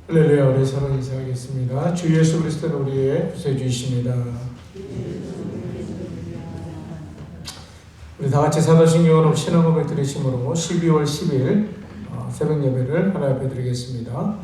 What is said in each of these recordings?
할렐루야. 우리 서로 인사하겠습니다. 주 예수 그리스도는 우리의 구세주이십니다. 우리 다같이 사도신경으로 신앙 고백 드리심으로 12월 10일 새벽 예배를 하나 앞에 드리겠습니다.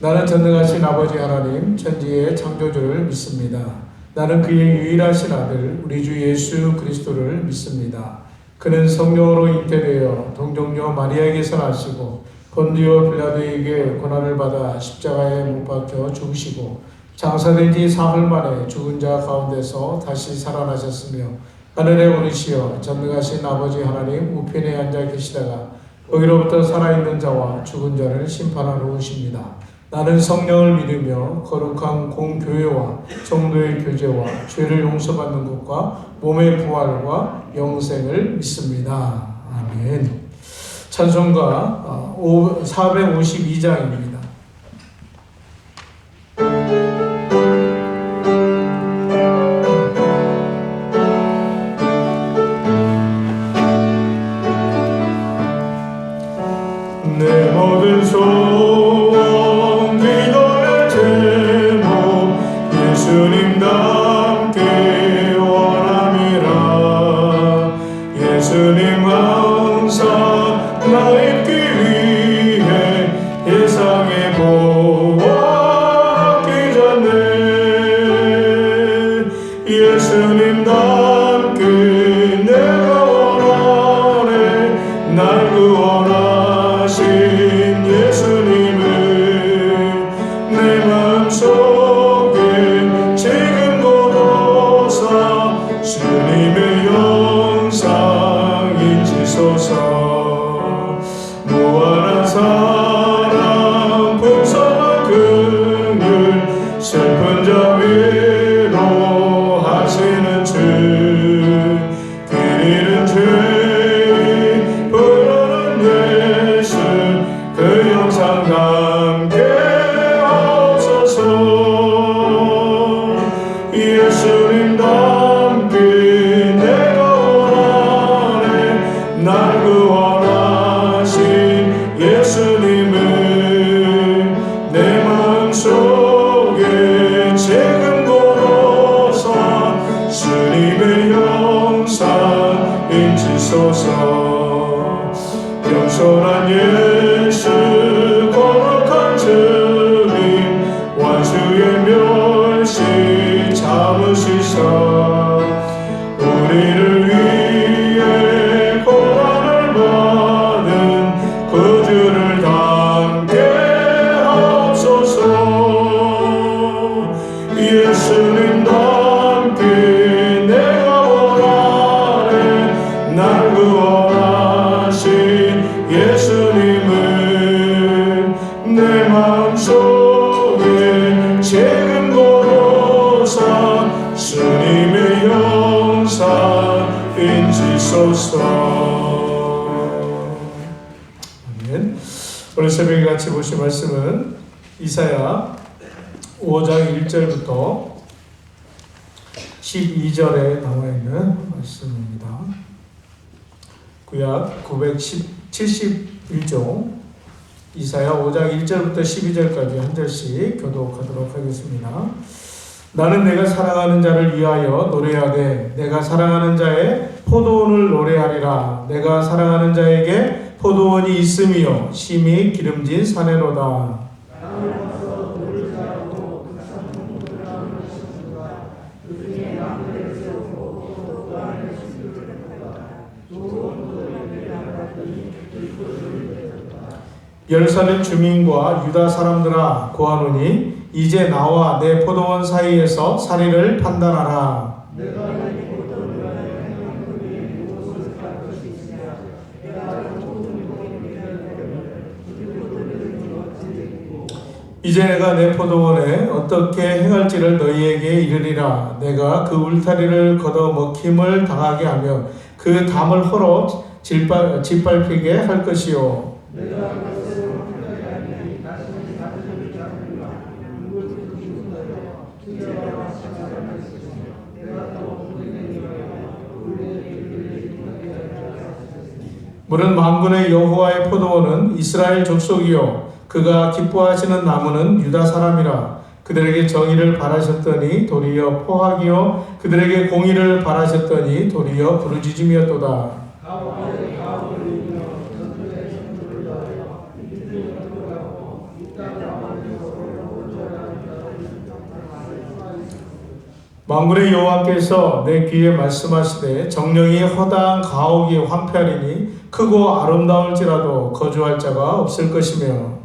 나는 전능하신 아버지 하나님 천지의 창조주를 믿습니다. 나는 그의 유일하신 아들 우리 주 예수 그리스도를 믿습니다. 그는 성령으로 잉태되어 동정녀 마리아에게서 나시고 본디오 빌라도에게 고난을 받아 십자가에 못 박혀 죽으시고 장사된 지 사흘 만에 죽은 자 가운데서 다시 살아나셨으며 하늘에 오르시어 전능하신 아버지 하나님 우편에 앉아 계시다가 거기로부터 살아있는 자와 죽은 자를 심판하러 오십니다. 나는 성령을 믿으며 거룩한 공교회와 성도의 교제와 죄를 용서받는 것과 몸의 부활과 영생을 믿습니다. 아멘. 찬송가 452장입니다. 내 모든 소원 기도의 제목 예수님답게 원함이라. 예수님 항상 나 있기 위해 예상해 보았기 전에 예수님답게 내가 원하네. 날 구원하신 예수님을 내 맘속에 지금 고도사 주님의 영상 인치소서. 무한한 사랑 풍성한 긍휼 슬픈 자 위로하시는 주 그리는 죄인 부르는 예수 그 영상 함께 하옵소서. 예수님답게 내가 원하네. 날 구원하신 예수님을 내 마음속에 지금 고로사 주님의 영상 인치소서. 겸손한 예수 거룩한 주님 원수의 멸시 참으시사 우리를 위해 고난을 받은 구주를 담게 하옵소서. 예수님답게 내가 원하네. 날 구원하신 예수님을 내 마음속에 지금 고로사 주님의 영상 인치소서. 아멘. 오늘 새벽에 같이 보실 말씀은 이사야 5장 1절부터 12절에 나와 있는 말씀입니다. 구약 971종 이사야 5장 1절부터 12절까지 한 절씩 교독하도록 하겠습니다. 나는 내가 사랑하는 자를 위하여 노래하되 내가 사랑하는 자의 포도원을 노래하리라. 내가 사랑하는 자에게 포도원이 있으며 심히 기름진 산에로다. 예루살렘 주민과 유다 사람들아 고하노니 이제 나와 내 포도원 사이에서 사리를 판단하라. 이제 내가 내 포도원에 어떻게 행할지를 너희에게 이르리라. 내가 그 울타리를 걷어 먹힘을 당하게 하며 그 담을 헐어 짓밟히게 할 것이요. 물은 만군의 여호와의 포도원은 이스라엘 족속이요 그가 기뻐하시는 나무는 유다 사람이라. 그들에게 정의를 바라셨더니 도리어 포악이요 그들에게 공의를 바라셨더니 도리어 부르짖음이었도다. 만군의 여호와께서 내 귀에 말씀하시되 정령이 허다한 가옥이 황폐하리니 크고 아름다울지라도 거주할 자가 없을 것이며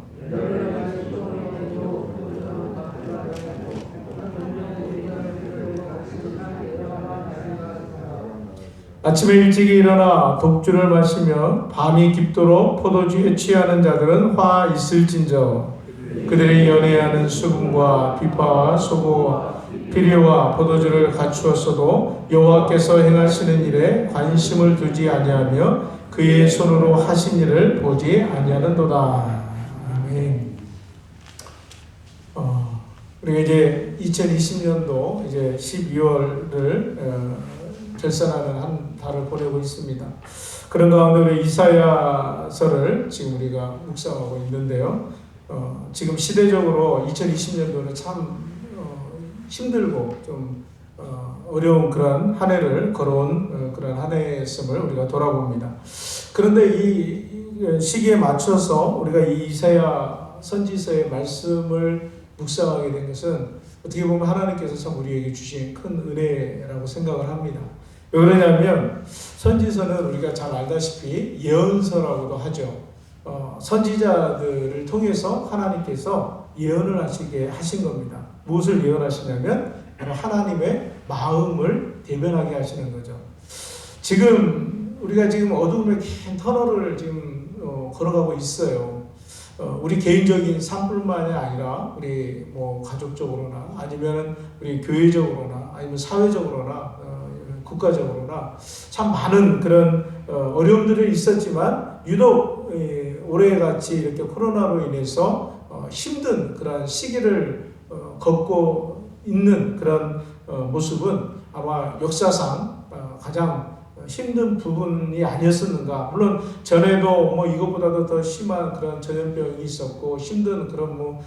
아침에 일찍 일어나 독주를 마시며 밤이 깊도록 포도주에 취하는 자들은 화 있을진저 그들이 연애하는 수금과 비파와 소고와 피리와 포도주를 갖추었어도 여호와께서 행하시는 일에 관심을 두지 아니하며 그의 손으로 하신 일을 보지 아니하는도다. 아멘. 우리가 이제 2020년도 이제 12월을 결산하는 한 달을 보내고 있습니다. 그런 가운데 우리 이사야서를 지금 우리가 묵상하고 있는데요. 지금 시대적으로 2020년도는 참 힘들고 좀 어려운 그런 한 해를 걸어온 그런 한 해였음을 우리가 돌아봅니다. 그런데 이 시기에 맞춰서 우리가 이 이사야 선지서의 말씀을 묵상하게 된 것은 어떻게 보면 하나님께서 참 우리에게 주신 큰 은혜라고 생각을 합니다. 왜 그러냐면 선지서는 우리가 잘 알다시피 예언서라고도 하죠. 선지자들을 통해서 하나님께서 예언을 하시게 하신 겁니다. 무엇을 예언하시냐면 바로 하나님의 마음을 대변하게 하시는 거죠. 지금 우리가 지금 어두움의 긴 터널을 지금 걸어가고 있어요. 우리 개인적인 삶뿐만이 아니라 우리 뭐 가족적으로나 아니면 우리 교회적으로나 아니면 사회적으로나 국가적으로나 참 많은 그런 어려움들이 있었지만 유독 올해같이 이렇게 코로나로 인해서 힘든 그런 시기를 걷고 있는 그런 모습은 아마 역사상 가장 힘든 부분이 아니었었는가. 물론 전에도 뭐 이것보다도 더 심한 그런 전염병이 있었고 힘든 그런 뭐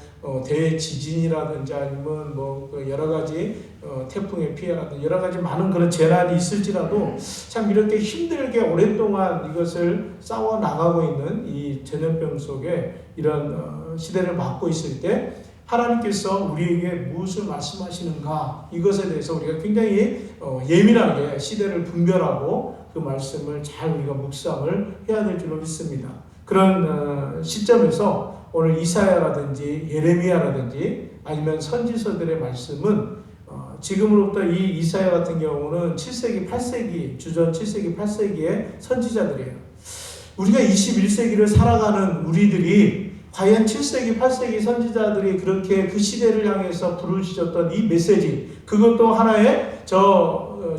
대지진이라든지 아니면 뭐 여러 가지 태풍의 피해라든지 여러 가지 많은 그런 재난이 있을지라도 참 이렇게 힘들게 오랫동안 이것을 싸워 나가고 있는 이 전염병 속에 이런 시대를 맞고 있을 때 하나님께서 우리에게 무엇을 말씀하시는가 이것에 대해서 우리가 굉장히 예민하게 시대를 분별하고 그 말씀을 잘 우리가 묵상을 해야 될 줄로 믿습니다. 그런 시점에서 오늘 이사야라든지 예레미야라든지 아니면 선지서들의 말씀은 지금으로부터 이 이사야 같은 경우는 7세기, 8세기, 주전 7세기, 8세기의 선지자들이에요. 우리가 21세기를 살아가는 우리들이 과연 7세기, 8세기 선지자들이 그렇게 그 시대를 향해서 부르짖었던 이 메시지, 그것도 하나의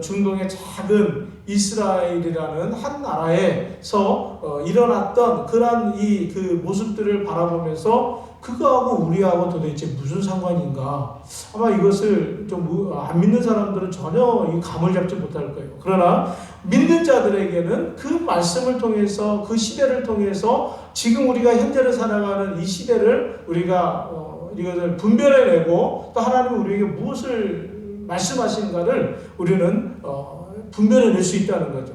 중동의 작은 이스라엘이라는 한 나라에서 일어났던 그러한 그 모습들을 바라보면서 그거하고 우리하고 도대체 무슨 상관인가? 아마 이것을 좀 안 믿는 사람들은 전혀 이 감을 잡지 못할 거예요. 그러나 믿는 자들에게는 그 말씀을 통해서 그 시대를 통해서 지금 우리가 현재를 살아가는 이 시대를 우리가 이것을 분별해내고 또 하나님은 우리에게 무엇을 말씀하시는가를 우리는 분별해낼 수 있다는 거죠.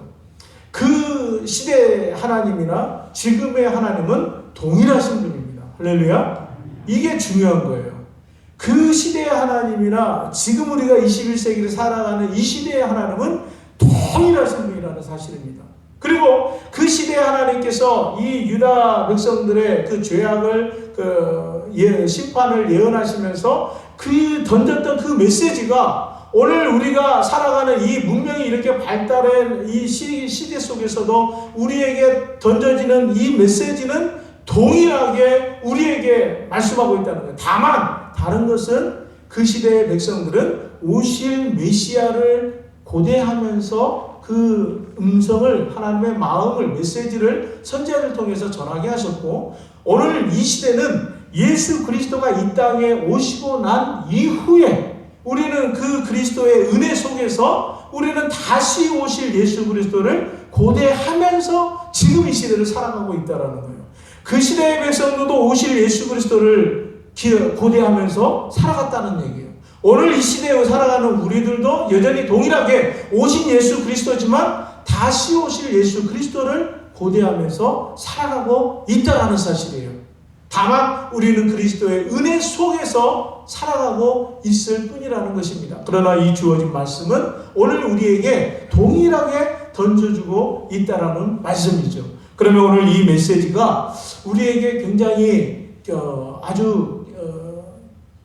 그 시대의 하나님이나 지금의 하나님은 동일하신 분입니다. 할렐루야. 이게 중요한 거예요. 그 시대의 하나님이나 지금 우리가 21세기를 살아가는 이 시대의 하나님은 동일하신 분이라는 사실입니다. 그리고 그 시대의 하나님께서 이 유다 백성들의 그 죄악을 심판을 예언하시면서 그 던졌던 그 메시지가 오늘 우리가 살아가는 이 문명이 이렇게 발달한 이 시대 속에서도 우리에게 던져지는 이 메시지는 동일하게 우리에게 말씀하고 있다는 거예요. 다만 다른 것은 그 시대의 백성들은 오실 메시아를 고대하면서 그 음성을 하나님의 마음을 메시지를 선지자를 통해서 전하게 하셨고 오늘 이 시대는 예수 그리스도가 이 땅에 오시고 난 이후에 우리는 그 그리스도의 은혜 속에서 우리는 다시 오실 예수 그리스도를 고대하면서 지금 이 시대를 살아가고 있다는 거예요. 그 시대의 백성들도 오실 예수 그리스도를 고대하면서 살아갔다는 얘기예요. 오늘 이 시대에 살아가는 우리들도 여전히 동일하게 오신 예수 그리스도지만 다시 오실 예수 그리스도를 고대하면서 살아가고 있다는 사실이에요. 다만 우리는 그리스도의 은혜 속에서 살아가고 있을 뿐이라는 것입니다. 그러나 이 주어진 말씀은 오늘 우리에게 동일하게 던져주고 있다는 말씀이죠. 그러면 오늘 이 메시지가 우리에게 굉장히 아주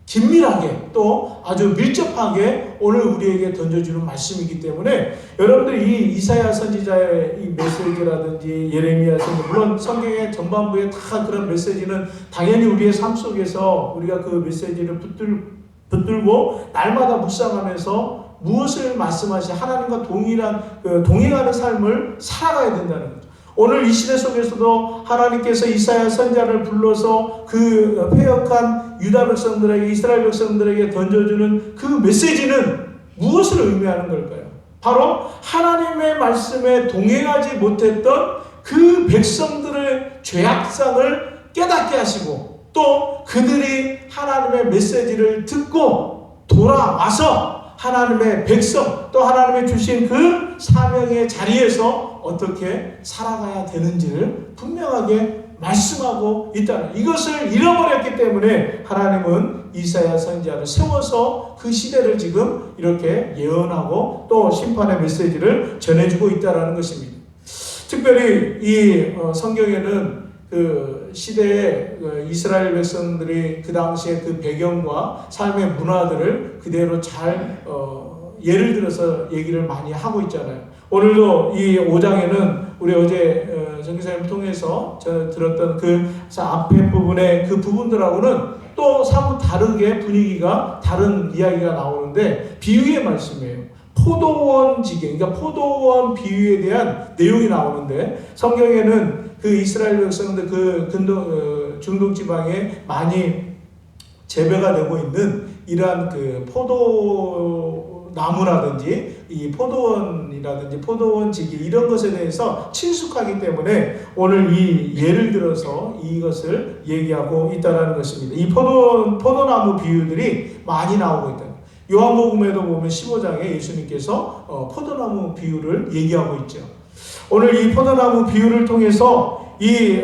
긴밀하게 또 아주 밀접하게 오늘 우리에게 던져주는 말씀이기 때문에 여러분들 이 이사야 선지자의 이 메시지라든지 예레미야 선지, 물론 성경의 전반부에 다 그런 메시지는 당연히 우리의 삶 속에서 우리가 그 메시지를 붙들고 날마다 묵상하면서 무엇을 말씀하시 하나님과 동행하는 삶을 살아가야 된다는 거죠. 오늘 이 시대 속에서도 하나님께서 이사야 선지자를 불러서 그 패역한 유다 백성들에게, 이스라엘 백성들에게 던져주는 그 메시지는 무엇을 의미하는 걸까요? 바로 하나님의 말씀에 동행하지 못했던 그 백성들의 죄악상을 깨닫게 하시고 또 그들이 하나님의 메시지를 듣고 돌아와서 하나님의 백성 또 하나님의 주신 그 사명의 자리에서 어떻게 살아가야 되는지를 분명하게 말씀하고 있다는, 이것을 잃어버렸기 때문에 하나님은 이사야 선지자를 세워서 그 시대를 지금 이렇게 예언하고 또 심판의 메시지를 전해주고 있다는 것입니다. 특별히 이 성경에는 그 시대의 이스라엘 백성들이 그 당시에 그 배경과 삶의 문화들을 그대로 잘 예를 들어서 얘기를 많이 하고 있잖아요. 오늘도 이 5장에는 우리 어제 정기사님 통해서 저 들었던 그 앞에 부분의 그 부분들하고는 또 사뭇 다르게 분위기가 다른 이야기가 나오는데 비유의 말씀이에요. 포도원 지경, 그러니까 포도원 비유에 대한 내용이 나오는데 성경에는 그 이스라엘 백성들 그 중동 지방에 많이 재배가 되고 있는 이러한 그 포도나무라든지 이 포도원이라든지 포도원지기 이런 것에 대해서 친숙하기 때문에 오늘 이 예를 들어서 이것을 얘기하고 있다는 것입니다. 이 포도나무 비유들이 많이 나오고 있다. 요한복음에도 보면 15장에 예수님께서 포도나무 비유를 얘기하고 있죠. 오늘 이 포도나무 비유를 통해서 이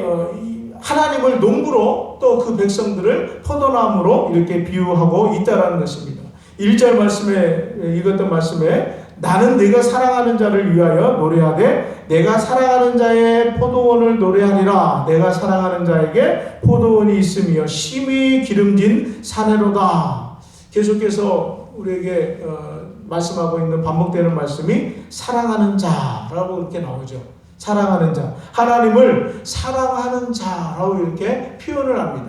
하나님을 농부로 또 그 백성들을 포도나무로 이렇게 비유하고 있다는 것입니다. 1절 말씀에 읽었던 말씀에 나는 내가 사랑하는 자를 위하여 노래하되 내가 사랑하는 자의 포도원을 노래하리라. 내가 사랑하는 자에게 포도원이 있으며 심히 기름진 사내로다. 계속해서 우리에게 말씀하고 있는 반복되는 말씀이 사랑하는 자라고 이렇게 나오죠. 사랑하는 자, 하나님을 사랑하는 자라고 이렇게 표현을 합니다.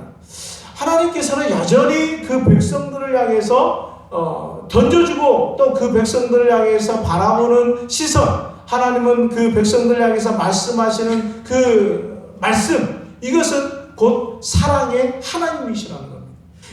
하나님께서는 여전히 그 백성들을 향해서 던져주고 또 그 백성들을 향해서 바라보는 시선, 하나님은 그 백성들을 향해서 말씀하시는 그 말씀, 이것은 곧 사랑의 하나님이시라는 겁니다.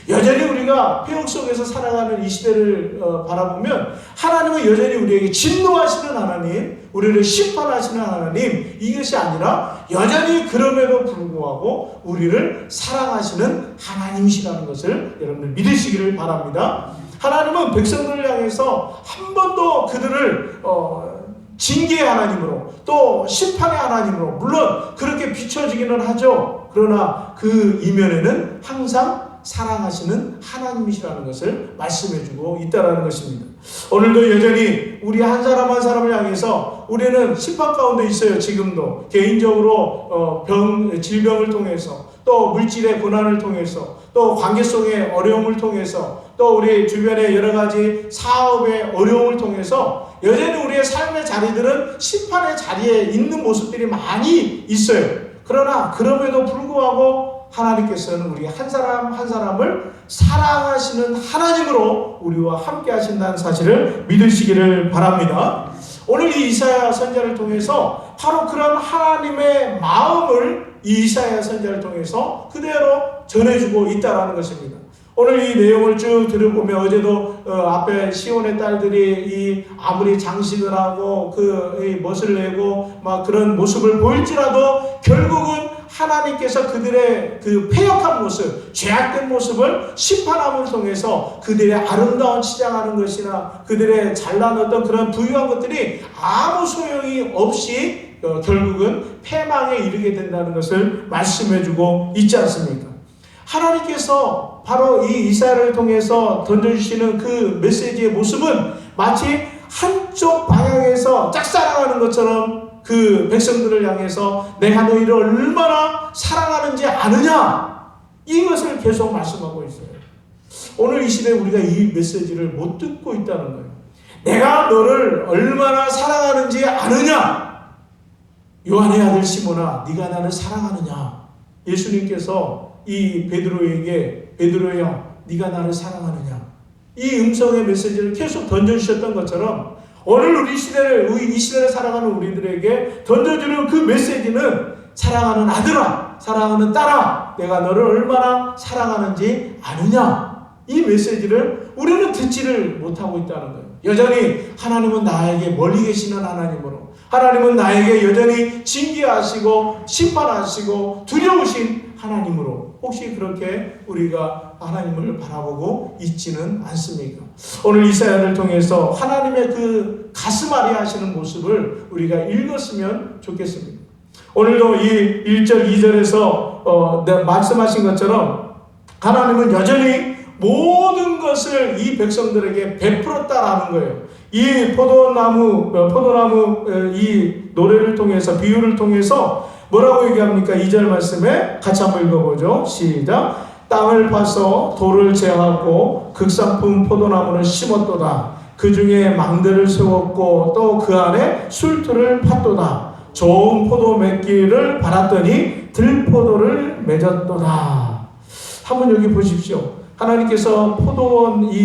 여전히 우리가 폐역 속에서 살아가는 이 시대를 바라보면 하나님은 여전히 우리에게 진노하시는 하나님, 우리를 심판하시는 하나님, 이것이 아니라 여전히 그럼에도 불구하고 우리를 사랑하시는 하나님이시라는 것을 여러분들 믿으시기를 바랍니다. 하나님은 백성들을 향해서 한 번도 그들을 징계의 하나님으로 또 심판의 하나님으로 물론 그렇게 비춰지기는 하죠. 그러나 그 이면에는 항상 사랑하시는 하나님이시라는 것을 말씀해주고 있다는 것입니다. 오늘도 여전히 우리 한 사람 한 사람을 향해서 우리는 심판 가운데 있어요. 지금도 개인적으로 질병을 통해서 또 물질의 고난을 통해서 또 관계 속의 어려움을 통해서 또 우리 주변의 여러 가지 사업의 어려움을 통해서 여전히 우리의 삶의 자리들은 심판의 자리에 있는 모습들이 많이 있어요. 그러나 그럼에도 불구하고 하나님께서는 우리 한 사람 한 사람을 사랑하시는 하나님으로 우리와 함께 하신다는 사실을 믿으시기를 바랍니다. 오늘 이 이사야 선지자를 통해서 바로 그런 하나님의 마음을 이 이사야 선지자를 통해서 그대로 전해주고 있다는 것입니다. 오늘 이 내용을 쭉 들어보면 어제도 앞에 시온의 딸들이 이 아무리 장식을 하고 그 멋을 내고 막 그런 모습을 보일지라도 결국은 하나님께서 그들의 그 패역한 모습, 죄악된 모습을 심판함을 통해서 그들의 아름다운 치장하는 것이나 그들의 잘난 어떤 그런 부유한 것들이 아무 소용이 없이 결국은 패망에 이르게 된다는 것을 말씀해주고 있지 않습니까? 하나님께서 바로 이 이사야를 통해서 던져주시는 그 메시지의 모습은 마치 한쪽 방향에서 짝사랑하는 것처럼 그 백성들을 향해서 내가 너희를 얼마나 사랑하는지 아느냐, 이것을 계속 말씀하고 있어요. 오늘 이 시대에 우리가 이 메시지를 못 듣고 있다는 거예요. 내가 너를 얼마나 사랑하는지 아느냐. 요한의 아들 시몬아, 네가 나를 사랑하느냐. 예수님께서 이 베드로에게 베드로야 네가 나를 사랑하느냐, 이 음성의 메시지를 계속 던져주셨던 것처럼 오늘 이 시대를 살아가는 우리들에게 던져주는 그 메시지는 사랑하는 아들아, 사랑하는 딸아, 내가 너를 얼마나 사랑하는지 아느냐. 이 메시지를 우리는 듣지를 못하고 있다는 거예요. 여전히 하나님은 나에게 멀리 계시는 하나님으로, 하나님은 나에게 여전히 징계하시고 심판하시고 두려우신 하나님으로, 혹시 그렇게 우리가 하나님을 바라보고 있지는 않습니까? 오늘 이사야를 통해서 하나님의 그 가슴 아리 하시는 모습을 우리가 읽었으면 좋겠습니다. 오늘도 이 1절 2절에서 말씀하신 것처럼 하나님은 여전히 모든 것을 이 백성들에게 베풀었다라는 거예요. 이 포도나무 이 노래를 통해서, 비유를 통해서 뭐라고 얘기합니까? 2절 말씀에 같이 한번 읽어보죠. 시작. 땅을 파서 돌을 제하고 극산품 포도나무를 심었도다. 그 중에 망대를 세웠고 또 그 안에 술틀을 팠도다. 좋은 포도 맺기를 바랐더니 들포도를 맺었도다. 한번 여기 보십시오. 하나님께서 포도원을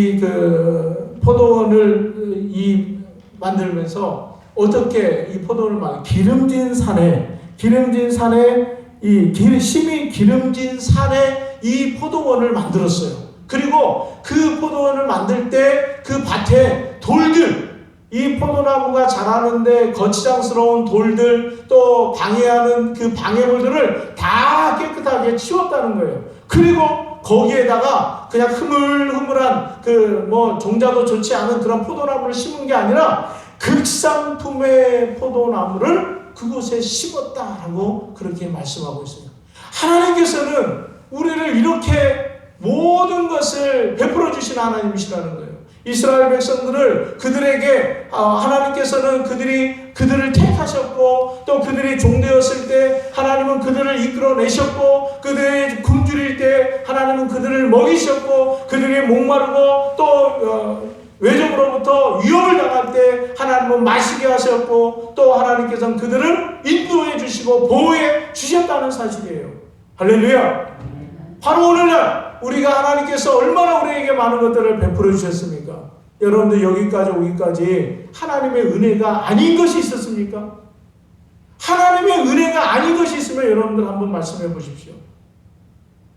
만들면서 어떻게 이 포도원을 기름진 산에 심이 기름진 산에 이 포도원을 만들었어요. 그리고 그 포도원을 만들 때 그 밭에 돌들, 이 포도나무가 자라는데 거치장스러운 돌들, 또 방해하는 그 방해물들을 다 깨끗하게 치웠다는 거예요. 그리고 거기에다가 그냥 흐물흐물한 종자도 좋지 않은 그런 포도나무를 심은 게 아니라 극상품의 포도나무를 그곳에 심었다라고 그렇게 말씀하고 있어요. 하나님께서는 우리를 이렇게 모든 것을 베풀어 주신 하나님이시라는 거예요. 이스라엘 백성들을 그들에게 하나님께서는 그들을 택하셨고, 또 그들이 종되었을 때 하나님은 그들을 이끌어내셨고, 그들이 굶주릴 때 하나님은 그들을 먹이셨고, 그들이 목마르고 또 외적으로부터 위협을 당할 때 하나님은 마시게 하셨고, 또 하나님께서는 그들을 인도해 주시고 보호해 주셨다는 사실이에요. 할렐루야. 바로 오늘날 우리가 하나님께서 얼마나 우리에게 많은 것들을 베풀어 주셨습니까? 여러분들 여기까지 오기까지 하나님의 은혜가 아닌 것이 있었습니까? 하나님의 은혜가 아닌 것이 있으면 여러분들 한번 말씀해 보십시오.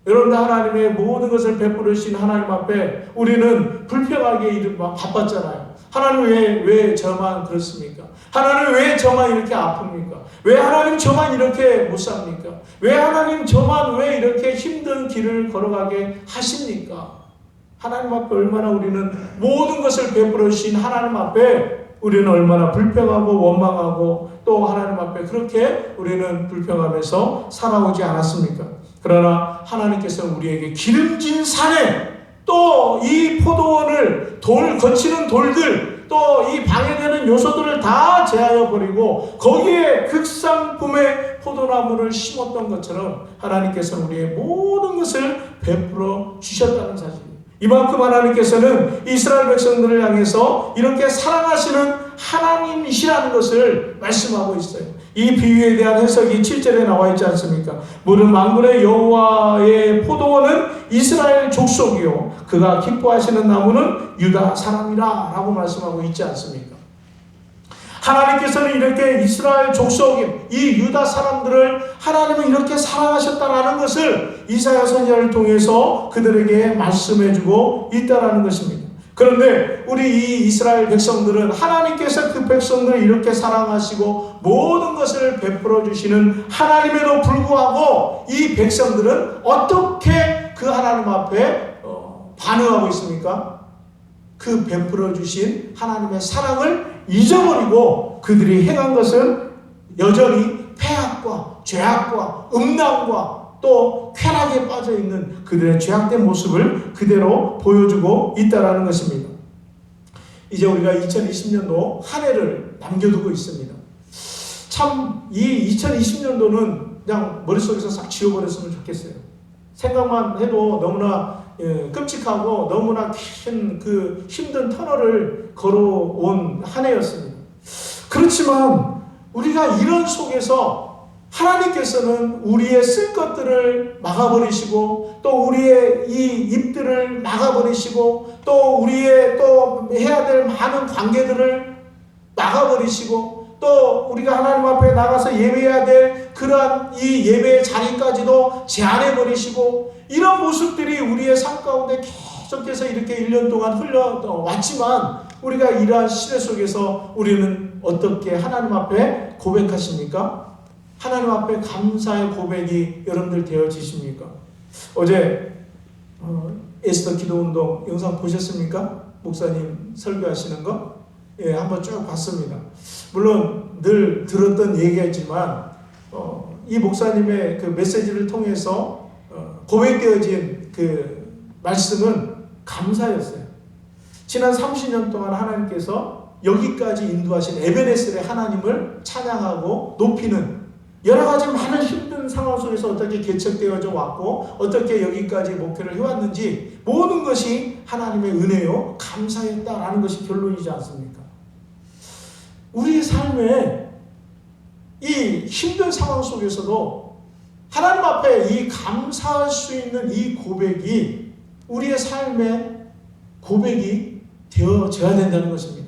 여러분들 하나님의 모든 것을 베풀어 주신 하나님 앞에 우리는 불평하게 바빴잖아요. 하나님 왜 저만 그렇습니까? 하나님 왜 저만 이렇게 아픕니까? 왜 하나님 저만 이렇게 못 삽니까? 왜 하나님 저만 왜 이렇게 힘든 길을 걸어가게 하십니까? 하나님 앞에 얼마나 우리는 모든 것을 베풀어 주신 하나님 앞에 우리는 얼마나 불평하고 원망하고 또 하나님 앞에 그렇게 우리는 불평하면서 살아오지 않았습니까? 그러나 하나님께서 우리에게 기름진 산에 또 이 포도원을 거치는 돌들, 또 이 방해되는 요소들을 다 제하여 버리고 거기에 극상품의 포도나무를 심었던 것처럼 하나님께서는 우리의 모든 것을 베풀어 주셨다는 사실입니다. 이만큼 하나님께서는 이스라엘 백성들을 향해서 이렇게 사랑하시는 하나님이시라는 것을 말씀하고 있어요. 이 비유에 대한 해석이 7절에 나와 있지 않습니까? 무릇 만군의 여호와의 포도원은 이스라엘 족속이요 그가 기뻐하시는 나무는 유다 사람이라 라고 말씀하고 있지 않습니까? 하나님께서는 이렇게 이스라엘 족속인 이 유다 사람들을 하나님은 이렇게 사랑하셨다라는 것을 이사야 선지자를 통해서 그들에게 말씀해주고 있다라는 것입니다. 그런데 우리 이 이스라엘 백성들은 하나님께서 그 백성들을 이렇게 사랑하시고 모든 것을 베풀어 주시는 하나님에도 불구하고 이 백성들은 어떻게 그 하나님 앞에 반응하고 있습니까? 그 베풀어 주신 하나님의 사랑을 잊어버리고 그들이 행한 것은 여전히 패악과 죄악과 음란과 또 쾌락에 빠져있는 그들의 죄악된 모습을 그대로 보여주고 있다는 것입니다. 이제 우리가 2020년도 한 해를 남겨두고 있습니다. 참 이 2020년도는 그냥 머릿속에서 싹 지워버렸으면 좋겠어요. 생각만 해도 너무나 끔찍하고 너무나 긴 그 힘든 터널을 걸어온 한 해였습니다. 그렇지만 우리가 이런 속에서 하나님께서는 우리의 쓸 것들을 막아버리시고 또 우리의 이 입들을 막아버리시고 또 우리의 또 해야 될 많은 관계들을 막아버리시고 또 우리가 하나님 앞에 나가서 예배해야 될 그러한 이 예배의 자리까지도 제한해버리시고 이런 모습들이 우리의 삶 가운데 계속해서 이렇게 1년 동안 흘러왔지만 우리가 이러한 시대 속에서 우리는 어떻게 하나님 앞에 고백하십니까? 하나님 앞에 감사의 고백이 여러분들 되어지십니까? 어제 에스더 기도운동 영상 보셨습니까? 목사님 설교하시는 거? 예, 한번 쭉 봤습니다. 물론 늘 들었던 얘기였지만 이 목사님의 그 메시지를 통해서 고백되어진 그 말씀은 감사였어요. 지난 30년 동안 하나님께서 여기까지 인도하신 에베네셀의 하나님을 찬양하고 높이는 여러 가지 많은 힘든 상황 속에서 어떻게 개척되어져 왔고 어떻게 여기까지 목표를 해왔는지 모든 것이 하나님의 은혜요 감사했다라는 것이 결론이지 않습니까? 우리의 삶에 이 힘든 상황 속에서도 하나님 앞에 이 감사할 수 있는 이 고백이 우리의 삶의 고백이 되어져야 된다는 것입니다.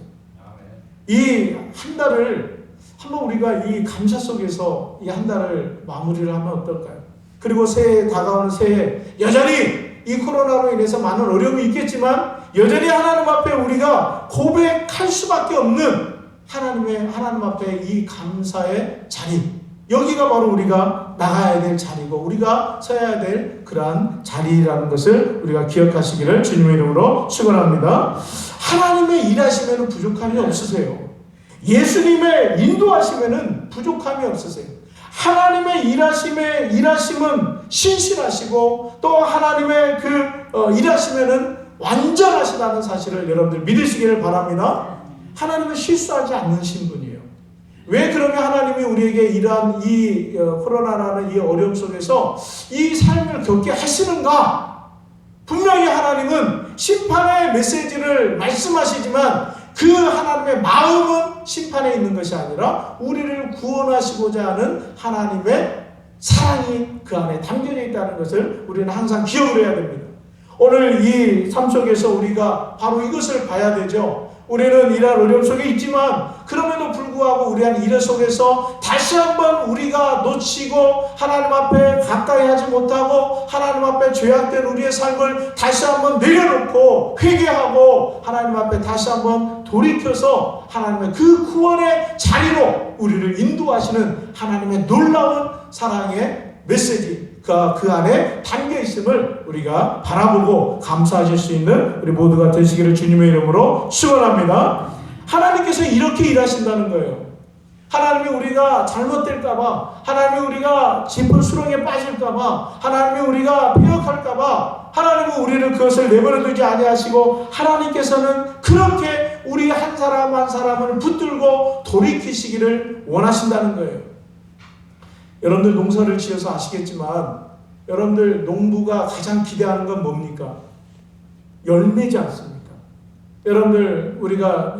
이 한 달을 한번 우리가 이 감사 속에서 이 한 달을 마무리를 하면 어떨까요? 그리고 새해 다가오는 새해 여전히 이 코로나로 인해서 많은 어려움이 있겠지만 여전히 하나님 앞에 우리가 고백할 수밖에 없는 하나님 앞에 이 감사의 자리 여기가 바로 우리가 나가야 될 자리고 우리가 서야 될 그러한 자리라는 것을 우리가 기억하시기를 주님의 이름으로 축원합니다. 하나님의 일하시면 부족함이 없으세요. 예수님의 인도하시면 부족함이 없으세요. 하나님의 일하심은 신실하시고 또 하나님의 그 일하시면 완전하시다는 사실을 여러분들 믿으시기를 바랍니다. 하나님은 실수하지 않는 신분이에요. 왜 그러면 하나님이 우리에게 이러한 이 코로나라는 이 어려움 속에서 이 삶을 겪게 하시는가? 분명히 하나님은 심판의 메시지를 말씀하시지만 그 하나님의 마음은 심판에 있는 것이 아니라 우리를 구원하시고자 하는 하나님의 사랑이 그 안에 담겨져 있다는 것을 우리는 항상 기억을 해야 됩니다. 오늘 이 삶 속에서 우리가 바로 이것을 봐야 되죠. 우리는 이러한 어려움 속에 있지만 그럼에도 불구하고 우리한 일 속에서 다시 한번 우리가 놓치고 하나님 앞에 가까이 하지 못하고 하나님 앞에 죄악된 우리의 삶을 다시 한번 내려놓고 회개하고 하나님 앞에 다시 한번 돌이켜서 하나님의 그 구원의 자리로 우리를 인도하시는 하나님의 놀라운 사랑의 메시지 그 안에 담겨 있음을 우리가 바라보고 감사하실 수 있는 우리 모두가 되시기를 주님의 이름으로 축원합니다. 하나님께서 이렇게 일하신다는 거예요. 하나님이 우리가 잘못될까봐, 하나님이 우리가 짚은 수렁에 빠질까봐, 하나님이 우리가 폐역할까봐, 하나님은 우리를 그것을 내버려두지 아니하시고 하나님께서는 그렇게 우리 한 사람 한 사람을 붙들고 돌이키시기를 원하신다는 거예요. 여러분들 농사를 지어서 아시겠지만 여러분들 농부가 가장 기대하는 건 뭡니까? 열매지 않습니까? 여러분들 우리가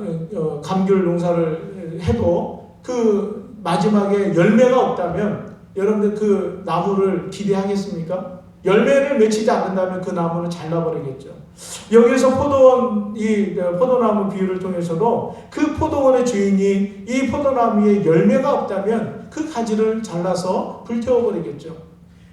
감귤 농사를 해도 그 마지막에 열매가 없다면 여러분들 그 나무를 기대하겠습니까? 열매를 맺히지 않는다면 그 나무는 잘라버리겠죠. 여기에서 포도나무 비유를 통해서도 그 포도원의 주인이 이 포도나무에 열매가 없다면 그 가지를 잘라서 불태워버리겠죠.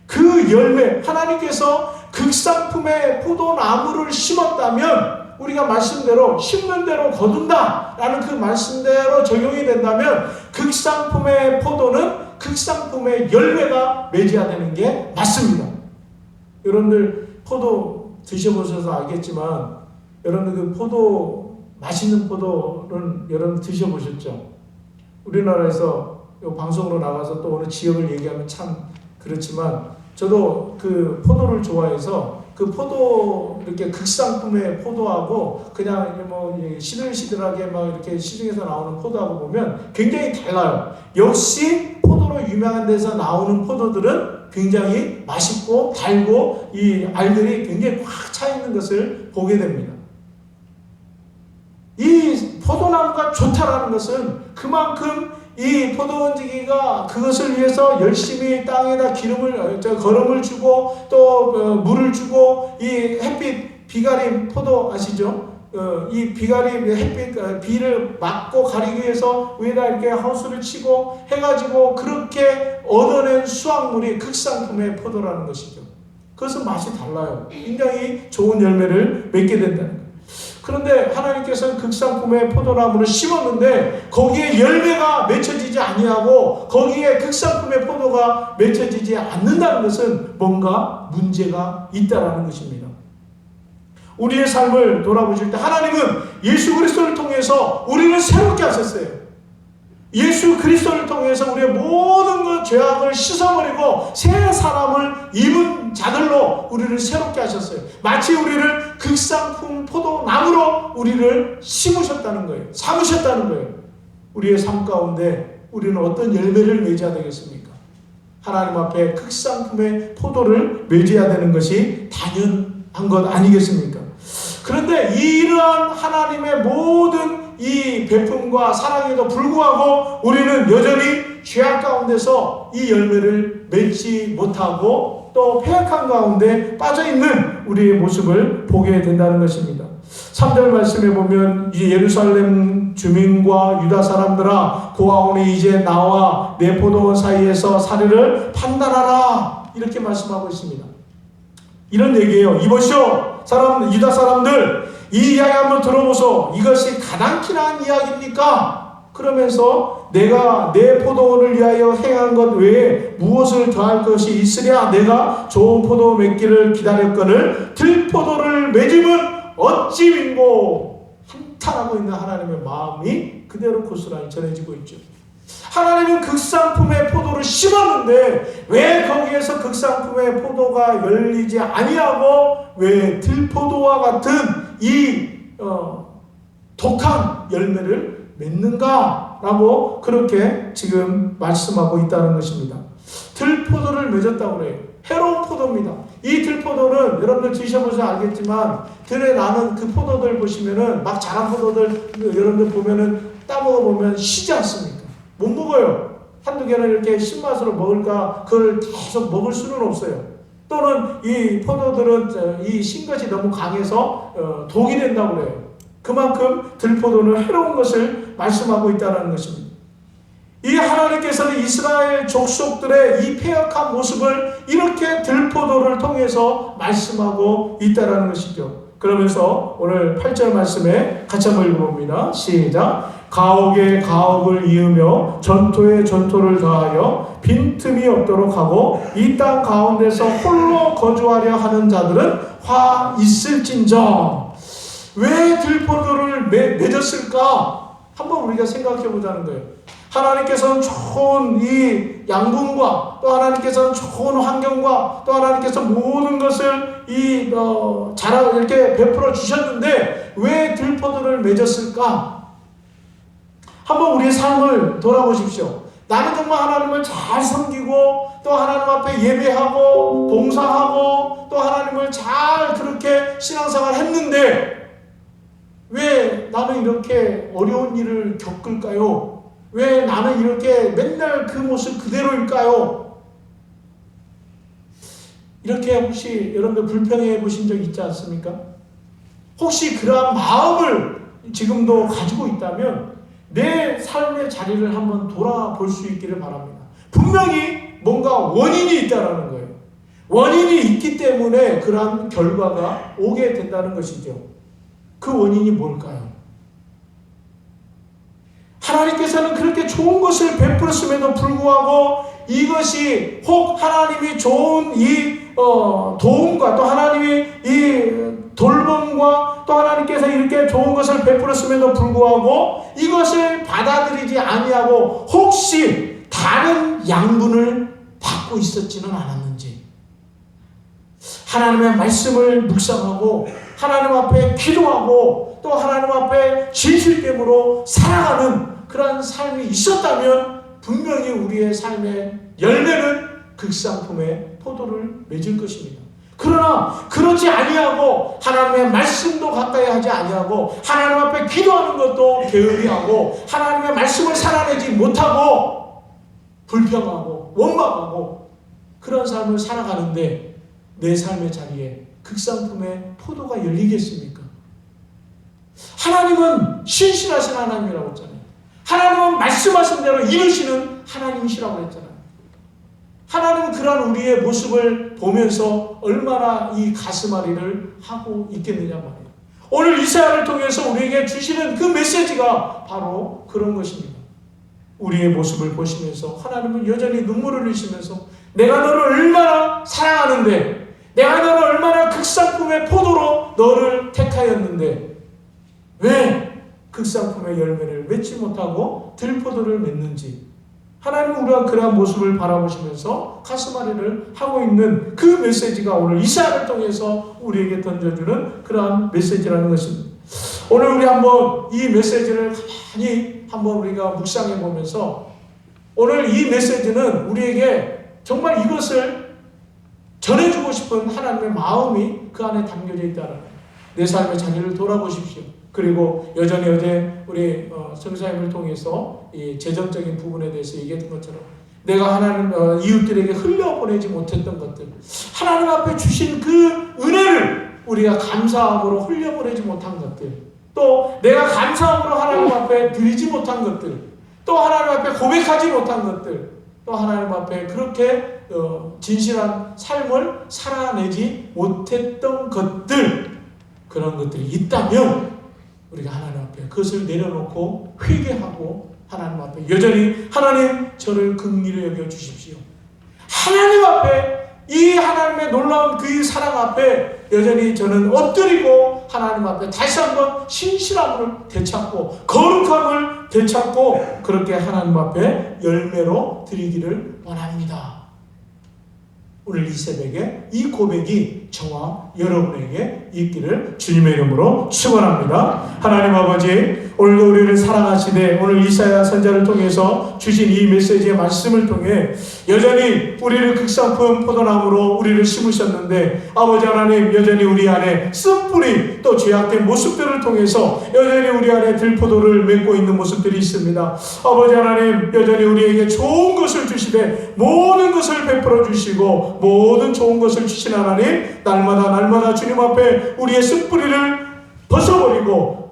그 열매, 하나님께서 극상품의 포도나무를 심었다면 우리가 말씀대로 심는 대로 거둔다 라는 그 말씀대로 적용이 된다면 극상품의 포도는 극상품의 열매가 맺어야 되는 게 맞습니다. 여러분들 포도 드셔보셔서 알겠지만 여러분들 그 포도 맛있는 포도는 여러분 드셔보셨죠? 우리나라에서 방송으로 나가서 또 어느 지역을 얘기하면 참 그렇지만 저도 그 포도를 좋아해서 그 포도 이렇게 극상품의 포도하고 그냥 뭐 시들시들하게 막 이렇게 시중에서 나오는 포도하고 보면 굉장히 달라요. 역시 포도로 유명한 데서 나오는 포도들은 굉장히 맛있고 달고 이 알들이 굉장히 꽉 차 있는 것을 보게 됩니다. 이 포도나무가 좋다라는 것은 그만큼 이 포도원지기가 그것을 위해서 열심히 땅에다 거름을 주고 또 물을 주고 이 햇빛 비가림 포도 아시죠? 이 비가림 햇빛 비를 막고 가리기 위해서 위에다 이렇게 하우스를 치고 해가지고 그렇게 얻어낸 수확물이 극상품의 포도라는 것이죠. 그것은 맛이 달라요. 굉장히 좋은 열매를 맺게 된다는 거예요. 그런데 하나님께서는 극상품의 포도나무를 심었는데 거기에 열매가 맺혀지지 아니하고 거기에 극상품의 포도가 맺혀지지 않는다는 것은 뭔가 문제가 있다라는 것입니다. 우리의 삶을 돌아보실 때 하나님은 예수 그리스도를 통해서 우리를 새롭게 하셨어요. 예수 그리스도를 통해서 우리의 모든 것 죄악을 씻어버리고 새 사람을 입은 자들로 우리를 새롭게 하셨어요. 마치 우리를 극상품 포도나무로 우리를 심으셨다는 거예요. 삼으셨다는 거예요. 우리의 삶 가운데 우리는 어떤 열매를 맺어야 되겠습니까? 하나님 앞에 극상품의 포도를 맺어야 되는 것이 당연한 것 아니겠습니까? 그런데 이러한 하나님의 모든 이 베품과 사랑에도 불구하고 우리는 여전히 죄악 가운데서 이 열매를 맺지 못하고 또 패역한 가운데 빠져있는 우리의 모습을 보게 된다는 것입니다. 3절 말씀에 보면 이 예루살렘 주민과 유다 사람들아 고아오니 이제 나와 내 포도원 사이에서 사리를 판단하라 이렇게 말씀하고 있습니다. 이런 얘기예요. 이보시오 유다 사람들 이 이야기 한번 들어보소. 이것이 가당키나 한 이야기입니까? 그러면서 내가 내 포도원을 위하여 행한 것 외에 무엇을 더할 것이 있으랴? 내가 좋은 포도 맺기를 기다렸거늘 들포도를 맺음은 어찌 빈고? 한탄하고 있는 하나님의 마음이 그대로 고스란히 전해지고 있죠. 하나님은 극상품의 포도를 심었는데 왜 거기에서 극상품의 포도가 열리지 아니하고 왜 들포도와 같은 이 독한 열매를 맺는가라고 그렇게 지금 말씀하고 있다는 것입니다. 들포도를 맺었다고 그래요. 해로운 포도입니다. 이 들포도는 여러분들 드셔보셔서 알겠지만 들에 나는 그 포도들 보시면은 막 자란 포도들 여러분들 보면은 따먹어 보면 시지 않습니까? 못 먹어요. 한두 개는 이렇게 신맛으로 먹을까 그걸 계속 먹을 수는 없어요. 또는 이 포도들은 이 신것이 너무 강해서 독이 된다고 그래요. 그만큼 들포도는 해로운 것을 말씀하고 있다는 것입니다. 이 하나님께서는 이스라엘 족속들의 이 패역한 모습을 이렇게 들포도를 통해서 말씀하고 있다는 것이죠. 그러면서 오늘 8절 말씀에 같이 한번 읽어봅니다. 시작. 가옥에 가옥을 이으며 전토에 전토를 더하여 빈틈이 없도록 하고 이 땅 가운데서 홀로 거주하려 하는 자들은 화 있을진저. 왜 들포도를 맺었을까? 한번 우리가 생각해 보자는 거예요. 하나님께서는 좋은 이 양분과 또 하나님께서는 좋은 환경과 또 하나님께서 모든 것을 이렇게 베풀어 주셨는데 왜 들포도를 맺었을까? 한번 우리의 삶을 돌아보십시오. 나는 정말 하나님을 잘 섬기고 또 하나님 앞에 예배하고 봉사하고 또 하나님을 잘 그렇게 신앙생활 했는데 왜 나는 이렇게 어려운 일을 겪을까요? 왜 나는 이렇게 맨날 그 모습 그대로일까요? 이렇게 혹시 여러분들 불평해 보신 적 있지 않습니까? 혹시 그러한 마음을 지금도 가지고 있다면 내 삶의 자리를 한번 돌아볼 수 있기를 바랍니다. 분명히 뭔가 원인이 있다는 거예요. 원인이 있기 때문에 그러한 결과가 오게 된다는 것이죠. 그 원인이 뭘까요? 하나님께서는 그렇게 좋은 것을 베풀었음에도 불구하고 이것이 혹 하나님이 좋은 이 도움과 또 하나님이 이 돌봄과 또 하나님께서 이렇게 좋은 것을 베풀었음에도 불구하고 이것을 받아들이지 아니하고 혹시 다른 양분을 받고 있었지는 않았는지, 하나님의 말씀을 묵상하고 하나님 앞에 기도하고 또 하나님 앞에 진실됨으로 살아가는 그러한 삶이 있었다면 분명히 우리의 삶의 열매는 극상품의 포도를 맺을 것입니다. 그러나 그렇지 아니하고 하나님의 말씀도 가까이 하지 아니하고 하나님 앞에 기도하는 것도 게으리하고 하나님의 말씀을 살아내지 못하고 불평하고 원망하고 그런 삶을 살아가는데 내 삶의 자리에 극상품의 포도가 열리겠습니까? 하나님은 신실하신 하나님이라고 했잖아요. 하나님은 말씀하신 대로 이루시는 하나님이시라고 했잖아요. 하나님은 그러한 우리의 모습을 보면서 얼마나 이 가슴앓이를 하고 있겠느냐 말이에요. 오늘 이사야를 통해서 우리에게 주시는 그 메시지가 바로 그런 것입니다. 우리의 모습을 보시면서 하나님은 여전히 눈물을 흘리시면서 내가 너를 얼마나 사랑하는데, 내가 너를 얼마나 극상품의 포도로 너를 택하였는데 왜 극상품의 열매를 맺지 못하고 들포도를 맺는지, 하나님은 우리가 그러한 모습을 바라보시면서 가슴앓이를 하고 있는 그 메시지가 오늘 이사야를 통해서 우리에게 던져주는 그러한 메시지라는 것입니다. 오늘 우리 한번 이 메시지를 가만히 한번 우리가 묵상해 보면서 오늘 이 메시지는 우리에게 정말 이것을 전해주고 싶은 하나님의 마음이 그 안에 담겨져 있다는 거예요. 내 삶의 자리를 돌아보십시오. 그리고 여전히 어제 우리 성사님을 통해서 이 재정적인 부분에 대해서 얘기했던 것처럼 내가 하나님 이웃들에게 흘려보내지 못했던 것들, 하나님 앞에 주신 그 은혜를 우리가 감사함으로 흘려보내지 못한 것들, 또 내가 감사함으로 하나님 앞에 드리지 못한 것들, 또 하나님 앞에 고백하지 못한 것들, 또 하나님 앞에 그렇게 진실한 삶을 살아내지 못했던 것들, 그런 것들이 있다면 우리가 하나님 앞에 그것을 내려놓고 회개하고 하나님 앞에 여전히 하나님 저를 긍휼히 여겨 주십시오. 하나님 앞에 이 하나님의 놀라운 그 사랑 앞에 여전히 저는 엎드리고 하나님 앞에 다시 한번 신실함을 되찾고 거룩함을 되찾고 그렇게 하나님 앞에 열매로 드리기를 원합니다. 오늘 이 새벽에 이 고백이 저와 여러분에게 있기를 주님의 이름으로 축원합니다. 하나님 아버지, 오늘도 우리를 사랑하시되 오늘 이사야 선지자를 통해서 주신 이 메시지의 말씀을 통해 여전히 우리를 극상품 포도나무로 우리를 심으셨는데 아버지 하나님, 여전히 우리 안에 쓴뿌리 또 죄악된 모습들을 통해서 여전히 우리 안에 들포도를 맺고 있는 모습들이 있습니다. 아버지 하나님, 여전히 우리에게 좋은 것을 주시되 모든 것을 베풀어 주시고 모든 좋은 것을 주신 하나님, 날마다 주님 앞에 우리의 쓴뿌리를 벗어버리고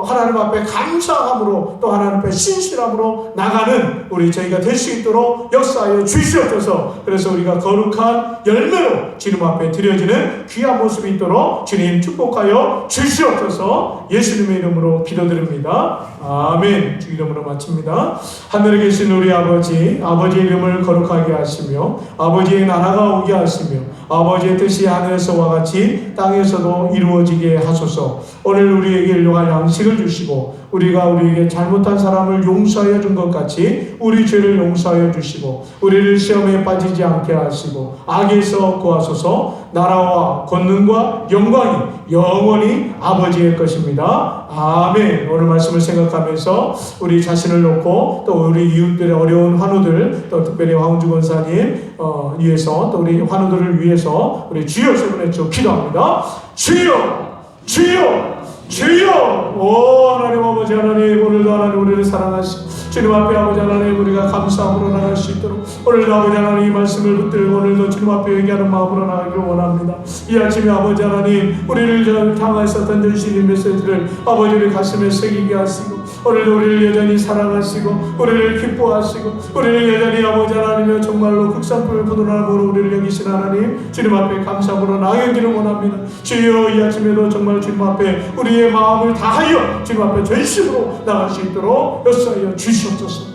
하나님 앞에 감사함으로 또 하나님 앞에 신실함으로 나가는 저희가 될 수 있도록 역사하여 주시옵소서. 그래서 우리가 거룩한 열매로 주님 앞에 드려지는 귀한 모습이 있도록 주님 축복하여 주시옵소서. 예수님의 이름으로 기도드립니다. 아멘. 주 이름으로 마칩니다. 하늘에 계신 우리 아버지, 아버지의 이름을 거룩하게 하시며 아버지의 나라가 오게 하시며 아버지의 뜻이 하늘에서와 같이 땅에서도 이루어지게 하소서. 오늘 우리에게 일용할 양식을 주시고 우리에게 잘못한 사람을 용서하여 준 것 같이 우리 죄를 용서하여 주시고 우리를 시험에 빠지지 않게 하시고 악에서 구하소서. 나라와 권능과 영광이 영원히 아버지의 것입니다. 아멘. 오늘 말씀을 생각하면서 우리 자신을 놓고 또 우리 이웃들의 어려운 환우들, 또 특별히 황주 권사님 위해서, 또 우리 환우들을 위해서 우리 주여 세 번 외쳐 기도합니다. 주여, 주여, 주여. 오 하나님 아버지 하나님, 오늘도 하나님 우리를 사랑하시고 주님 앞에 아버지 하나님 우리가 감사함으로 나갈 수 있도록 오늘도 아버지 하나님 이 말씀을 붙들고 오늘도 주님 앞에 얘기하는 마음으로 나가기를 원합니다. 이 아침에 아버지 하나님 우리를 향해서 던져주신 이 메시지를 아버지의 가슴에 새기게 하시고 오늘도 우리를 여전히 사랑하시고 우리를 기뻐하시고 우리를 여전히 아버지 하나님이여 정말로 극상품을 부드러운 하나님으로 우리를 여기신 하나님, 주님 앞에 감사함으로 나아가기를 원합니다. 주여, 이 아침에도 정말 주님 앞에 우리의 마음을 다하여 주님 앞에 전심으로 나갈 수 있도록 역사하여 주시옵소서.